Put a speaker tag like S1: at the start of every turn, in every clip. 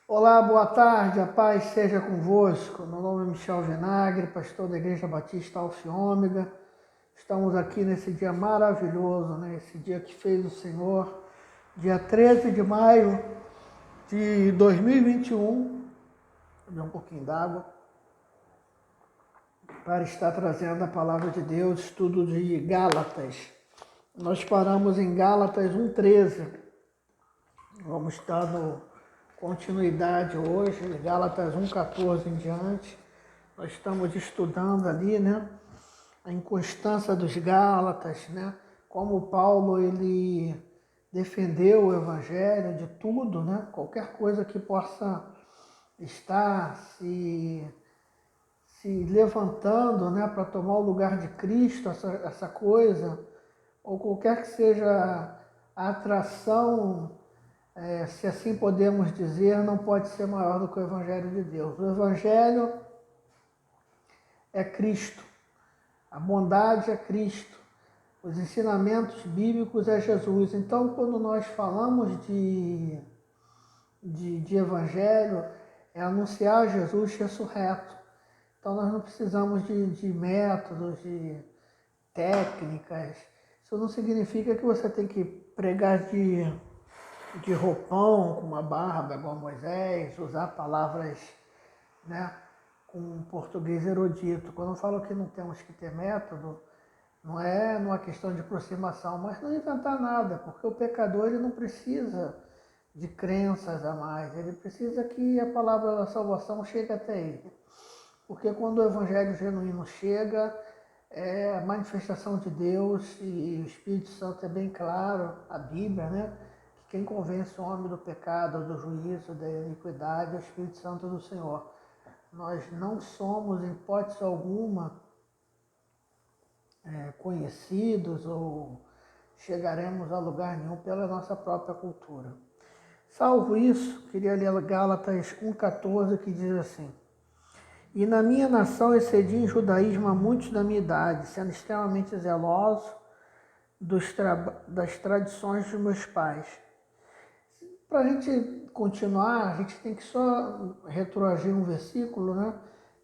S1: Olá, boa tarde, a paz seja convosco. Meu nome é Michel Vinagre, pastor da Igreja Batista Alfa e Ômega. Estamos aqui nesse dia maravilhoso, esse dia que fez o Senhor, dia 13 de maio de 2021. Vou beber um pouquinho d'água para estar trazendo a palavra de Deus, estudo de Gálatas. Nós paramos em Gálatas 1,13. Vamos estar no continuidade hoje, Gálatas 1,14 em diante. Nós estamos estudando ali, a inconstância dos Gálatas, como Paulo ele defendeu o evangelho de tudo, qualquer coisa que possa estar se levantando, para tomar o lugar de Cristo, essa coisa, ou qualquer que seja a atração, se assim podemos dizer, não pode ser maior do que o Evangelho de Deus. O Evangelho é Cristo, a bondade é Cristo, os ensinamentos bíblicos é Jesus. Então, quando nós falamos de Evangelho, é anunciar Jesus ressurreto. Então, nós não precisamos de métodos, de técnicas. Isso não significa que você tem que pregar de roupão, com uma barba igual Moisés, usar palavras, com português erudito. Quando eu falo que não temos que ter método, não é numa questão de aproximação, mas não inventar nada, porque o pecador ele não precisa de crenças a mais, ele precisa que a palavra da salvação chegue até ele. Porque quando o evangelho genuíno chega, é a manifestação de Deus e o Espírito Santo é bem claro, a Bíblia, que quem convence o homem do pecado, do juízo, da iniquidade é o Espírito Santo do Senhor. Nós não somos, em hipótese alguma, conhecidos ou chegaremos a lugar nenhum pela nossa própria cultura. Salvo isso, queria ler Gálatas 1,14, que diz assim: E na minha nação excedi em judaísmo a muitos da minha idade, sendo extremamente zeloso das tradições dos meus pais. Para a gente continuar, a gente tem que só retroagir um versículo,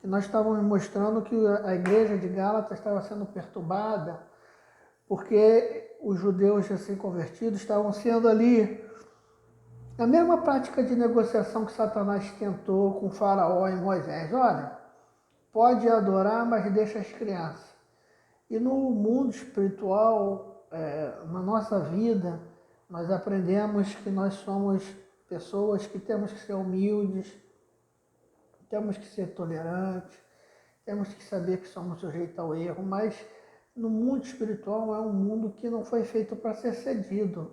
S1: que nós estávamos mostrando que a igreja de Gálatas estava sendo perturbada porque os judeus recém-convertidos estavam sendo ali a mesma prática de negociação que Satanás tentou com Faraó e Moisés. Olha, pode adorar, mas deixa as crianças. E no mundo espiritual, na nossa vida, nós aprendemos que nós somos pessoas que temos que ser humildes, temos que ser tolerantes, temos que saber que somos sujeitos ao erro, mas no mundo espiritual é um mundo que não foi feito para ser cedido,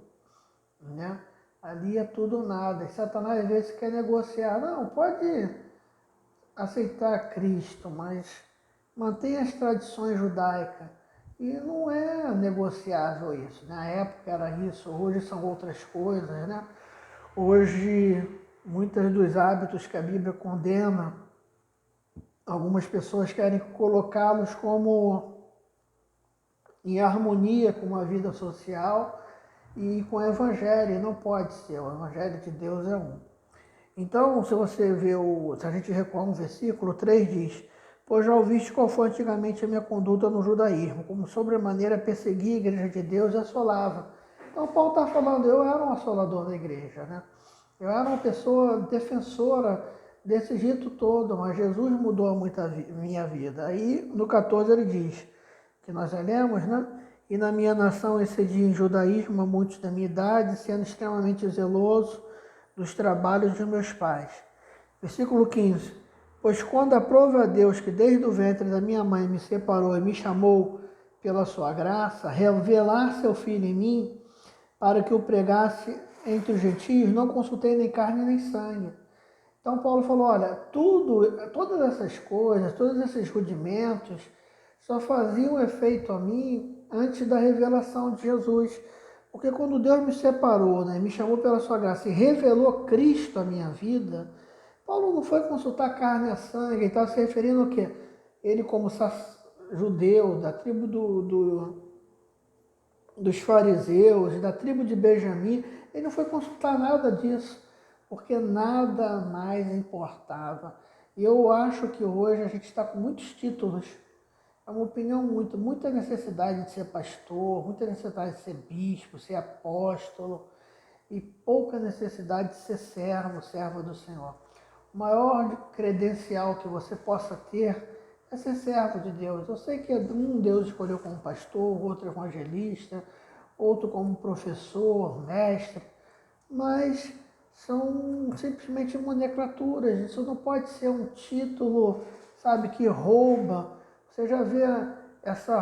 S1: Ali é tudo ou nada. E Satanás às vezes quer negociar. Não, pode aceitar Cristo, mas mantenha as tradições judaicas. E não é negociável isso. Na época era isso, hoje são outras coisas, Hoje, muitos dos hábitos que a Bíblia condena, algumas pessoas querem colocá-los como em harmonia com a vida social e com o Evangelho. E não pode ser, o Evangelho de Deus é um. Então, se você vê, se a gente recuar um versículo, 3 diz: Pois já ouviste qual foi antigamente a minha conduta no judaísmo, como sobremaneira persegui a igreja de Deus e assolava. Então, Paulo está falando, eu era um assolador da igreja, Eu era uma pessoa defensora desse rito todo, mas Jesus mudou muito a minha vida. Aí, no 14, ele diz, que nós lemos, E na minha nação excedi em judaísmo a muitos da minha idade, sendo extremamente zeloso dos trabalhos de meus pais. Versículo 15. Pois quando aprove a Deus que desde o ventre da minha mãe me separou e me chamou pela sua graça, revelar seu Filho em mim, para que o pregasse entre os gentios, não consultei nem carne nem sangue. Então Paulo falou, olha, todas essas coisas, todos esses rudimentos, só faziam efeito a mim antes da revelação de Jesus. Porque quando Deus me separou, me chamou pela sua graça e revelou Cristo à minha vida, Paulo não foi consultar carne e sangue, ele estava se referindo ao quê? Ele como judeu, da tribo dos fariseus, da tribo de Benjamim, ele não foi consultar nada disso. porque nada mais importava. E eu acho que hoje a gente está com muitos títulos, é uma opinião muita necessidade de ser pastor, muita necessidade de ser bispo, ser apóstolo, e pouca necessidade de ser servo, serva do Senhor. O maior credencial que você possa ter é ser servo de Deus. Eu sei que um Deus escolheu como pastor, outro evangelista, outro como professor, mestre, mas são simplesmente nomenclaturas. Isso não pode ser um título, sabe, que rouba. Você já vê essa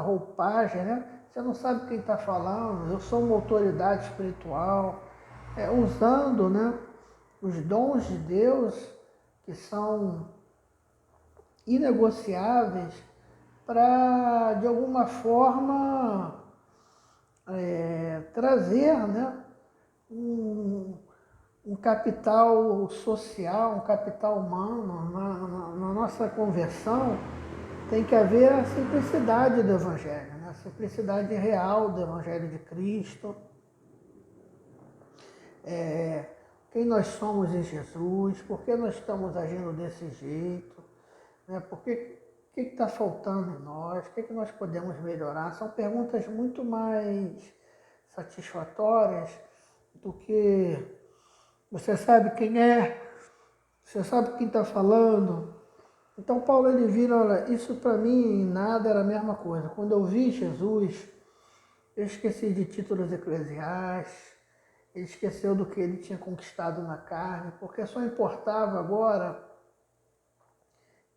S1: roupagem, né? Você não sabe quem está falando. Eu sou uma autoridade espiritual, usando, né, os dons de Deus que são inegociáveis para, de alguma forma, trazer, né, um capital social, um capital humano. Na nossa conversão tem que haver a simplicidade do Evangelho, né? A simplicidade real do Evangelho de Cristo. Quem nós somos em Jesus, por que nós estamos agindo desse jeito, né? O que está faltando em nós, o que nós podemos melhorar? São perguntas muito mais satisfatórias do que você sabe quem é, você sabe quem está falando. Então Paulo ele vira, olha, isso para mim nada era a mesma coisa. Quando eu vi Jesus, eu esqueci de títulos eclesiais, ele esqueceu do que ele tinha conquistado na carne, porque só importava agora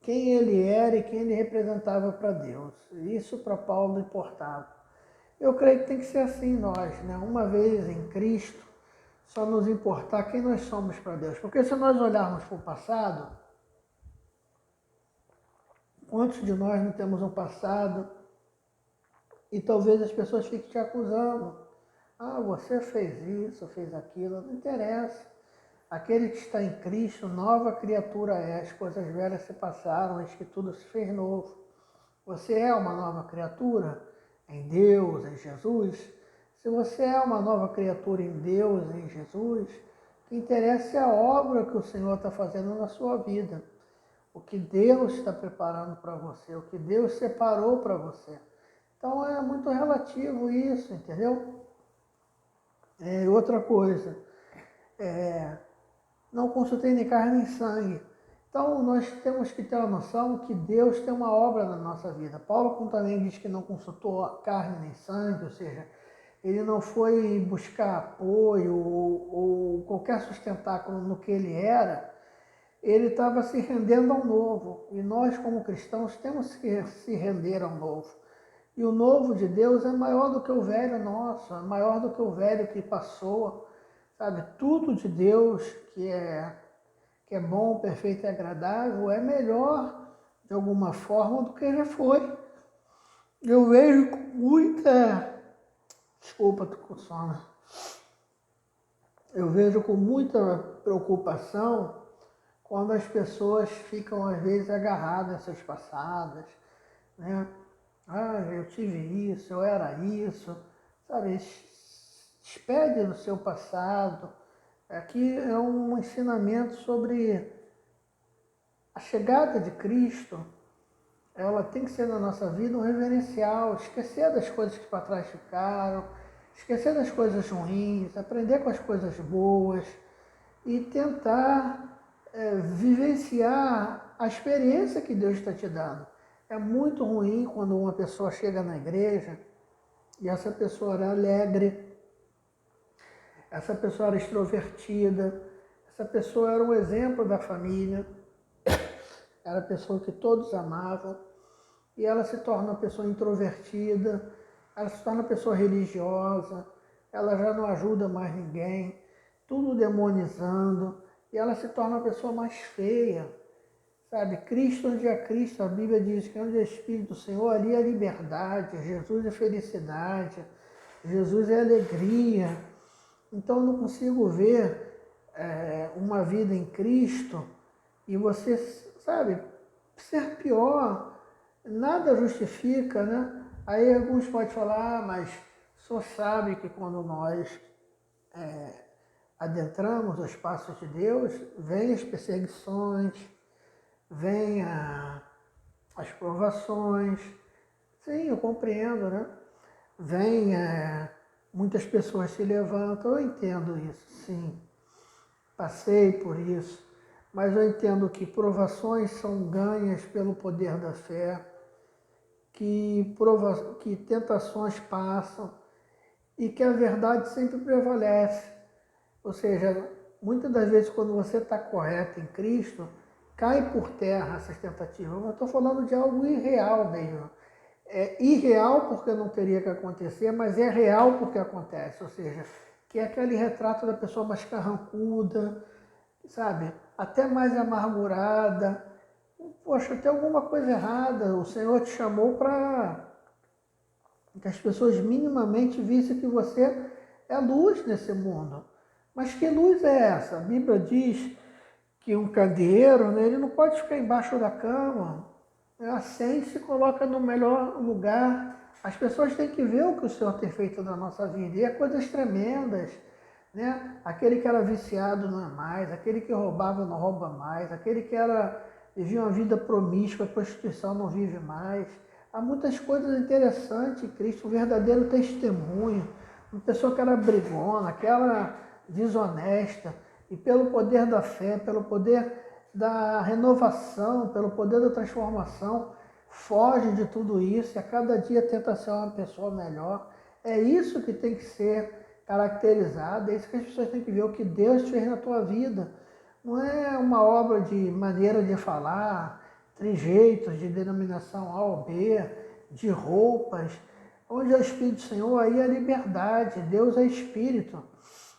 S1: quem ele era e quem ele representava para Deus. Isso para Paulo importava. Eu creio que tem que ser assim nós, né? Uma vez em Cristo, só nos importar quem nós somos para Deus. Porque se nós olharmos para o passado, quantos de nós não temos um passado e talvez as pessoas fiquem te acusando. Ah, você fez isso, fez aquilo, não interessa. Aquele que está em Cristo, nova criatura é, as coisas velhas se passaram, eis que tudo se fez novo. Você é uma nova criatura em Deus, em Jesus. Se você é uma nova criatura em Deus, em Jesus, o que interessa é a obra que o Senhor está fazendo na sua vida. O que Deus está preparando para você, o que Deus separou para você. Então é muito relativo isso, entendeu? Outra coisa, não consultei nem carne nem sangue. Então nós temos que ter a noção que Deus tem uma obra na nossa vida. Paulo também diz que não consultou carne nem sangue, ou seja, ele não foi buscar apoio ou qualquer sustentáculo no que ele era, ele estava se rendendo ao novo. E nós, como cristãos, temos que se render ao novo. E o novo de Deus é maior do que o velho nosso, é maior do que o velho que passou, sabe? Tudo de Deus que é bom, perfeito e agradável é melhor, de alguma forma, do que já foi. Eu vejo com muita... Desculpa, tô com sono. Eu vejo com muita preocupação quando as pessoas ficam, às vezes, agarradas às suas passadas, né? Ah, eu tive isso, eu era isso, sabe? Despede do seu passado. Aqui é um ensinamento sobre a chegada de Cristo. Ela tem que ser na nossa vida um reverencial, esquecer das coisas que para trás ficaram, esquecer das coisas ruins, aprender com as coisas boas e tentar vivenciar a experiência que Deus está te dando. É muito ruim quando uma pessoa chega na igreja e essa pessoa era alegre, essa pessoa era extrovertida, essa pessoa era um exemplo da família, era a pessoa que todos amavam, e ela se torna uma pessoa introvertida, ela se torna uma pessoa religiosa, ela já não ajuda mais ninguém, tudo demonizando, e ela se torna uma pessoa mais feia, sabe? Cristo, onde é Cristo, a Bíblia diz que onde é Espírito do Senhor, ali é liberdade, Jesus é felicidade, Jesus é alegria. Então eu não consigo ver uma vida em Cristo e você, sabe, ser pior. Nada justifica, né? Aí alguns podem falar, mas o senhor sabe que quando nós adentramos os passos de Deus, vêm as perseguições, vêm as provações. Sim, eu compreendo, né? Vem, muitas pessoas se levantam, eu entendo isso, sim. Passei por isso, mas eu entendo que provações são ganhas pelo poder da fé, que tentações passam e que a verdade sempre prevalece. Ou seja, muitas das vezes quando você está correto em Cristo, cai por terra essas tentativas. Eu estou falando de algo irreal mesmo. É irreal porque não teria que acontecer, mas é real porque acontece. Ou seja, que é aquele retrato da pessoa mais carrancuda, sabe? Até mais amargurada. Poxa, tem alguma coisa errada. O Senhor te chamou para que as pessoas minimamente vissem que você é luz nesse mundo. Mas que luz é essa? A Bíblia diz que um candeeiro, né, ele não pode ficar embaixo da cama. Acende e se coloca no melhor lugar. As pessoas têm que ver o que o Senhor tem feito na nossa vida. E é coisas tremendas. Né? Aquele que era viciado não é mais, aquele que roubava não rouba mais, aquele que vivia uma vida promíscua, prostituição não vive mais. Há muitas coisas interessantes em Cristo, um verdadeiro testemunho. Uma pessoa que era brigona, que era desonesta, e pelo poder da fé, pelo poder da renovação, pelo poder da transformação, foge de tudo isso e a cada dia tenta ser uma pessoa melhor. É isso que tem que ser caracterizado, é isso que as pessoas têm que ver, o que Deus fez na tua vida. Não é uma obra de maneira de falar, trejeitos de denominação A ou B, de roupas. Onde é o Espírito do Senhor, aí é a liberdade. Deus é Espírito.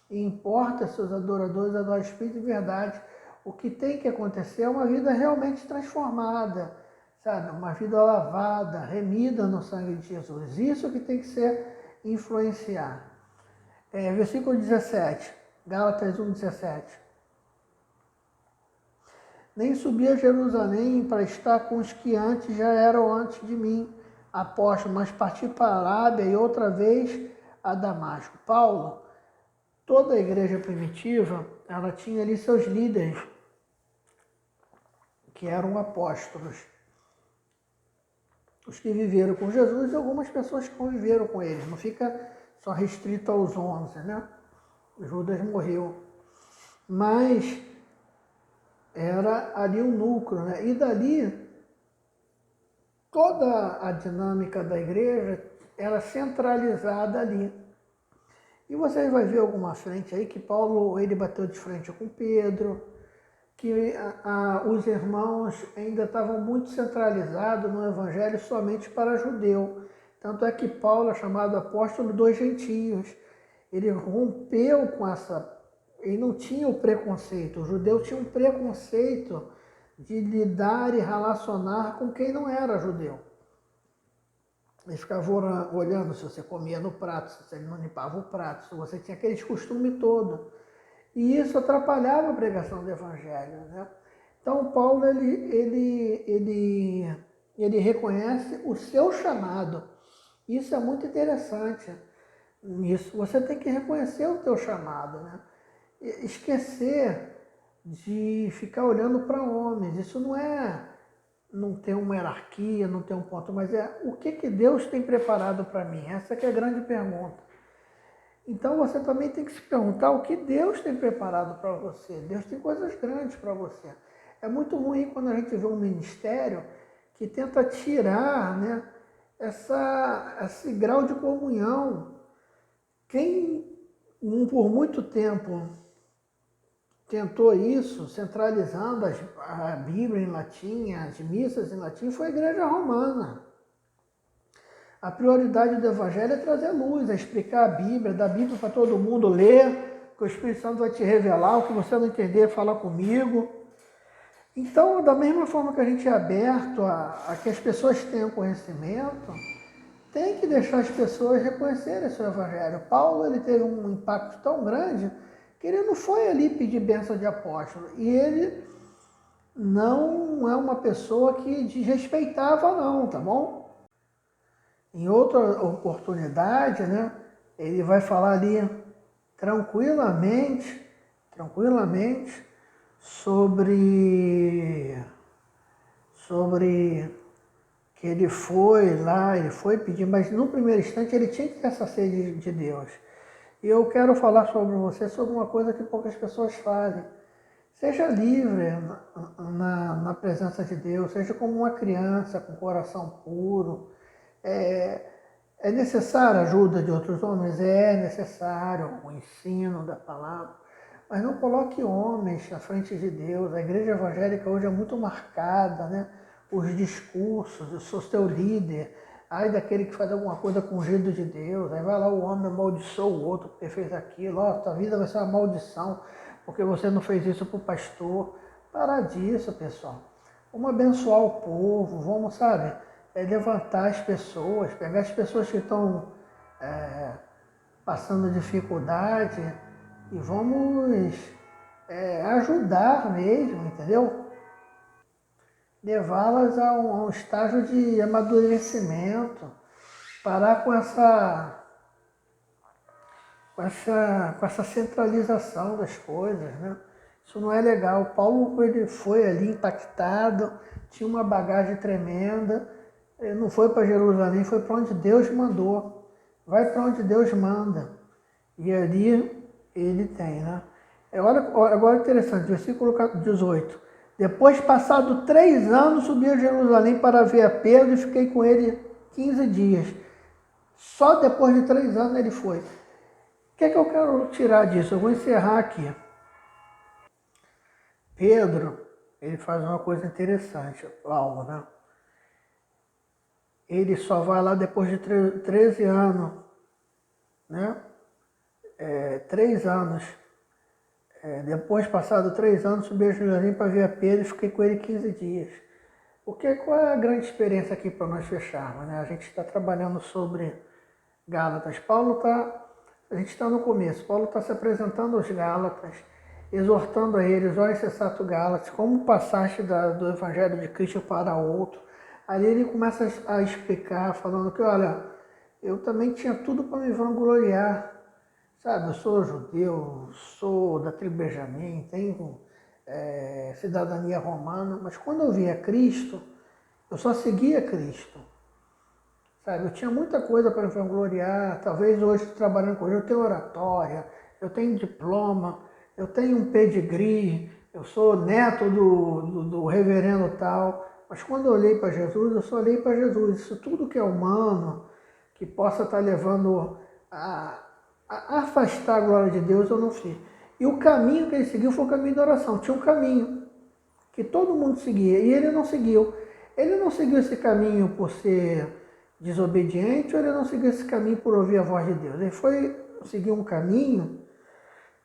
S1: E importa se os adoradores adoram o Espírito de verdade. O que tem que acontecer é uma vida realmente transformada, sabe? Uma vida lavada, remida no sangue de Jesus. Isso que tem que ser influenciar. Versículo 17, Gálatas 1,17. Nem subi a Jerusalém para estar com os que antes já eram antes de mim, apóstolo, mas parti para a Arábia e outra vez a Damasco. Paulo, toda a igreja primitiva, ela tinha ali seus líderes, que eram apóstolos. Os que viveram com Jesus e algumas pessoas que conviveram com eles. Não fica só restrito aos 11, né? Judas morreu. Mas era ali um núcleo, né? E dali, toda a dinâmica da igreja era centralizada ali. E você vai ver alguma frente aí que Paulo, ele bateu de frente com Pedro, que os irmãos ainda estavam muito centralizados no evangelho somente para judeu. Tanto é que Paulo é chamado apóstolo dos gentios. Ele rompeu com ele não tinha o preconceito. O judeu tinha um preconceito de lidar e relacionar com quem não era judeu. Ele ficava olhando se você comia no prato, se você não limpava o prato, se você tinha aquele costume todo. E isso atrapalhava a pregação do evangelho, né? Então Paulo ele reconhece o seu chamado. Isso é muito interessante. Isso você tem que reconhecer o teu chamado, né? Esquecer de ficar olhando para homens. Isso não ter uma hierarquia, não ter um ponto, mas é o que Deus tem preparado para mim. Essa que é a grande pergunta. Então você também tem que se perguntar o que Deus tem preparado para você. Deus tem coisas grandes para você. É muito ruim quando a gente vê um ministério que tenta tirar, né, esse grau de comunhão. Quem por muito tempo tentou isso, centralizando a Bíblia em latim, as missas em latim, foi a Igreja Romana. A prioridade do Evangelho é trazer luz, é explicar a Bíblia, dar a Bíblia para todo mundo ler, que o Espírito Santo vai te revelar, o que você não entender, fala comigo. Então, da mesma forma que a gente é aberto a que as pessoas tenham conhecimento, tem que deixar as pessoas reconhecerem o seu Evangelho. Paulo, ele teve um impacto tão grande que ele não foi ali pedir bênção de apóstolo. E ele não é uma pessoa que desrespeitava não, tá bom? Em outra oportunidade, né, ele vai falar ali tranquilamente tranquilamente sobre que ele foi lá, ele foi pedir, mas no primeiro instante ele tinha que ter essa sede de Deus. E eu quero falar sobre você, sobre uma coisa que poucas pessoas fazem. Seja livre na presença de Deus, seja como uma criança com coração puro. É necessário a ajuda de outros homens? É necessário o ensino da palavra. Mas não coloque homens à frente de Deus. A igreja evangélica hoje é muito marcada, né? Os discursos, eu sou teu líder. Ai daquele que faz alguma coisa com o ungido de Deus. Aí vai lá o homem amaldiçoa o outro porque fez aquilo. Ó, tua vida vai ser uma maldição porque você não fez isso para o pastor. Parar disso, pessoal. Vamos abençoar o povo, vamos, sabe, levantar as pessoas, pegar as pessoas que estão passando dificuldade e vamos ajudar mesmo, entendeu? Levá-las a um estágio de amadurecimento, parar com essa centralização das coisas, né? Isso não é legal. Paulo ele foi ali impactado, tinha uma bagagem tremenda, ele não foi para Jerusalém, foi para onde Deus mandou. Vai para onde Deus manda. E ali ele tem, né? Olha, agora interessante, versículo 18. Depois, passado 3 anos, subi a Jerusalém para ver a Pedro e fiquei com ele 15 dias. Só depois de 3 anos ele foi. O que é que eu quero tirar disso? Eu vou encerrar aqui. Pedro, ele faz uma coisa interessante, Paulo, né? Ele só vai lá depois de 13 anos, né? 3 anos. Depois, passado 3 anos, subi a Jerusalém para ver a Pedro e fiquei com ele 15 dias. Qual é a grande experiência aqui para nós fecharmos, né? A gente está trabalhando sobre Gálatas. A gente está no começo. Paulo está se apresentando aos Gálatas, exortando a eles, ó insensato Gálatas, como passaste do Evangelho de Cristo para outro. Ali ele começa a explicar, falando que, olha, eu também tinha tudo para me vangloriar. Sabe, eu sou judeu, sou da tribo Benjamim, tenho cidadania romana, mas quando eu via Cristo, eu só seguia Cristo. Sabe, eu tinha muita coisa para me vangloriar, talvez hoje trabalhando com ele, eu tenho oratória, eu tenho diploma, eu tenho um pedigree, eu sou neto do reverendo tal, mas quando eu olhei para Jesus, eu só olhei para Jesus. Isso tudo que é humano, que possa estar levando a afastar a glória de Deus, eu não fiz. E o caminho que ele seguiu foi o caminho da oração. Tinha um caminho que todo mundo seguia e ele não seguiu. Ele não seguiu esse caminho por ser desobediente ou ele não seguiu esse caminho por ouvir a voz de Deus. Ele foi seguir um caminho.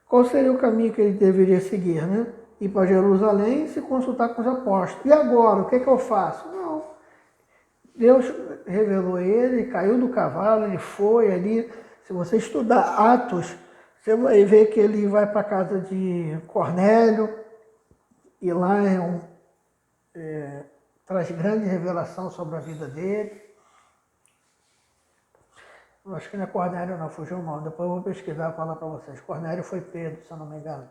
S1: Qual seria o caminho que ele deveria seguir, né? Ir para Jerusalém e se consultar com os apóstolos. E agora, o que é que eu faço? Não. Deus revelou ele, caiu do cavalo, ele foi ali. Se você estudar Atos, você vai ver que ele vai para a casa de Cornélio e lá traz grande revelação sobre a vida dele. Eu acho que não é Cornélio não, fugiu o nome. Depois eu vou pesquisar e falar para vocês. Cornélio foi Pedro, se eu não me engano.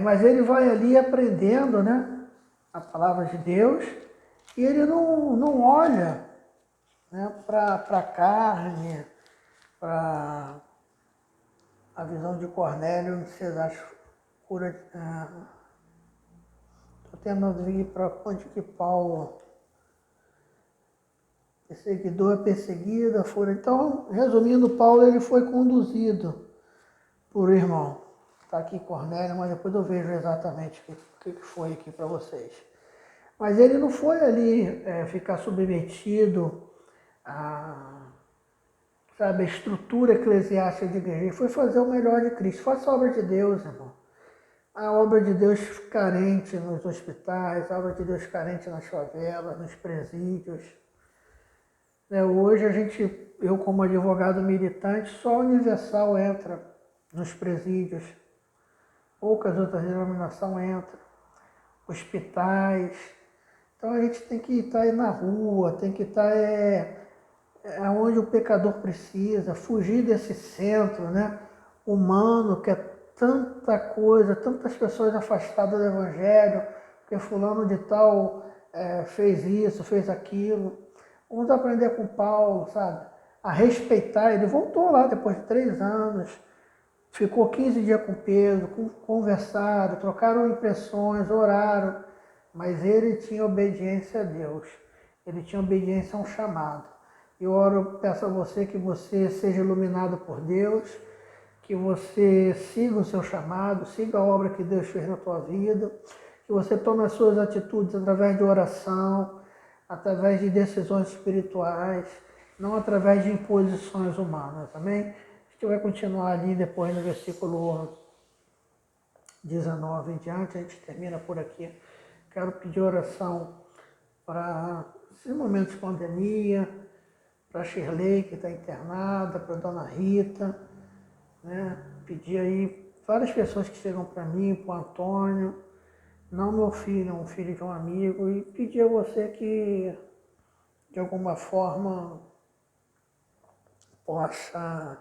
S1: Mas ele vai ali aprendendo, né, a palavra de Deus e ele não olha, né, para a carne, para a visão de Cornélio. Vocês acham cura? Estou tentando vir para onde que Paulo, perseguidor é perseguido, fura. Então, resumindo, Paulo ele foi conduzido por irmão. Está aqui Cornélio, mas depois eu vejo exatamente o que foi aqui para vocês. Mas ele não foi ali ficar submetido a, sabe, a estrutura eclesiástica de igreja. Ele foi fazer o melhor de Cristo. Faça a obra de Deus, irmão. A obra de Deus carente nos hospitais, a obra de Deus carente nas favelas, nos presídios. Hoje eu como advogado militante, só a Universal entra nos presídios. Poucas outras denominações entram. Hospitais. Então a gente tem que estar aí na rua, tem que estar onde o pecador precisa, fugir desse centro, né, humano, que é tanta coisa, tantas pessoas afastadas do Evangelho, porque fulano de tal fez isso, fez aquilo. Vamos aprender com Paulo, sabe? A respeitar. Ele voltou lá depois de 3 anos, ficou 15 dias com Pedro, conversaram, trocaram impressões, oraram, mas ele tinha obediência a Deus, ele tinha obediência a um chamado. Eu oro, peço a você que você seja iluminado por Deus, que você siga o seu chamado, siga a obra que Deus fez na tua vida, que você tome as suas atitudes através de oração, através de decisões espirituais, não através de imposições humanas, amém? A gente vai continuar ali depois no versículo 19 em diante, a gente termina por aqui. Quero pedir oração para esses momentos de pandemia, para a Shirley, que está internada, para a dona Rita, né? Pedir aí várias pessoas que chegam para mim, para o Antônio, não meu filho, um filho de um amigo, e pedir a você que, de alguma forma, possa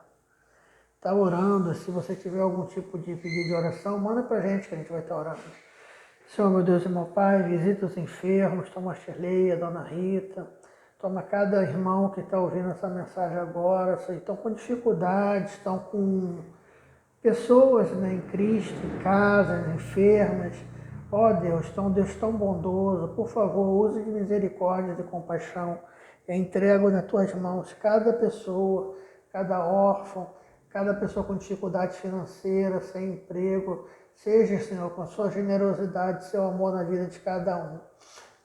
S1: estar orando. Se você tiver algum tipo de pedido de oração, manda para a gente que a gente vai estar orando. Senhor, meu Deus e meu Pai, visita os enfermos, toma a Shirley, a dona Rita, toma cada irmão que está ouvindo essa mensagem agora, estão com dificuldades, estão com pessoas, né, em Cristo, em casa, enfermas. Ó Deus, Deus tão bondoso, por favor, use de misericórdia e de compaixão. Eu entrego nas tuas mãos cada pessoa, cada órfão, cada pessoa com dificuldade financeira, sem emprego. Seja, Senhor, com sua generosidade, seu amor na vida de cada um.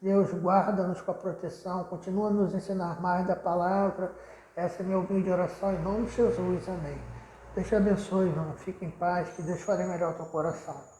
S1: Deus, guarda-nos com a proteção, continua a nos ensinar mais da palavra. Essa é a minha humilde oração em nome de Jesus. Amém. Deus te abençoe, irmão. Fique em paz, que Deus fale melhor ao teu coração.